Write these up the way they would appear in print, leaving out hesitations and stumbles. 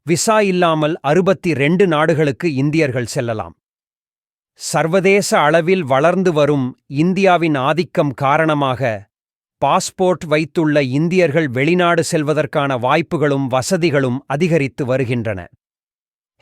Visa இல்லாமல் 62 நாடுகளுக்கு இந்தியர்கள் செல்லலாம். சர்வதேச அளவில் வளர்ந்து வரும் இந்தியாவின் ஆதிக்கம் காரணமாக பாஸ்போர்ட் வைத்துள்ள இந்தியர்கள் வெளிநாடு செல்வதற்கான வாய்ப்புகளும் வசதிகளும் அதிகரித்து வருகின்றன.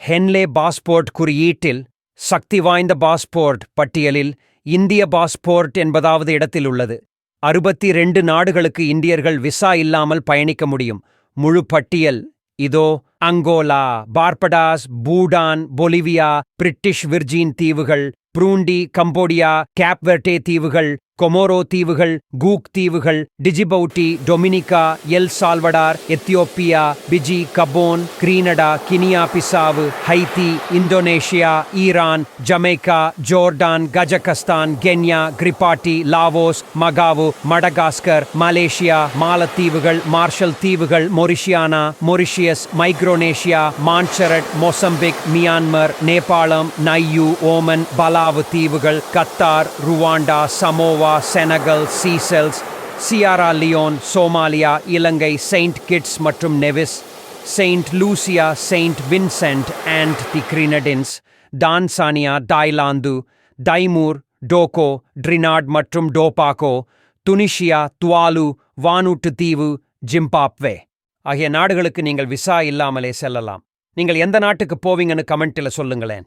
ஹென்லே பாஸ்போர்ட் குறியீட்டில் சக்தி வாய்ந்த பாஸ்போர்ட் பட்டியலில் இந்திய பாஸ்போர்ட் என்பதாவது இடத்தில் உள்ளது. 62 நாடுகளுக்கு இந்தியர்கள் விசா இல்லாமல் பயணிக்க முடியும். முழு பட்டியல் இதோ. Angola, Barbados, Bhutan, Bolivia, British Virgin தீவுகள், புரூண்டி, கம்போடியா, கேப்வெர்டே தீவுகள், கொமோரோ தீவுகள், கூக் தீவுகள், Djibouti, Dominica, El Salvador, Ethiopia, Fiji, Gabon, Grenada, Guinea Bissau, Haiti, Indonesia, Iran, Jamaica, Jordan, Kazakhstan, Kenya, Kiribati, Laos, Macau, Madagascar, Malaysia, மாலத்தீவுகள், Marshall தீவுகள், Mauritania, Mauritius, Micronesia, Montserrat, Mozambique, Myanmar, நேபாளம், Niue, Oman, Palau தீவுகள், Qatar, Rwanda, Samoa, Senegal, Seychelles, Sierra Leone, Somalia, Ilangai, Saint Kitts மற்றும் Nevis, Saint Lucia, Saint Vincent and the Grenadines, Tanzania, Thailand, Timor, Togo, Trinidad மற்றும் Tobago, Tunisia, Tuvalu, வானூட்டு தீவு, Zimbabwe ஆகிய நாடுகளுக்கு நீங்கள் visa இல்லாமலே செல்லலாம். நீங்கள் எந்த நாட்டுக்கு போவீங்கன்னு கமெண்ட்டில் சொல்லுங்களேன்.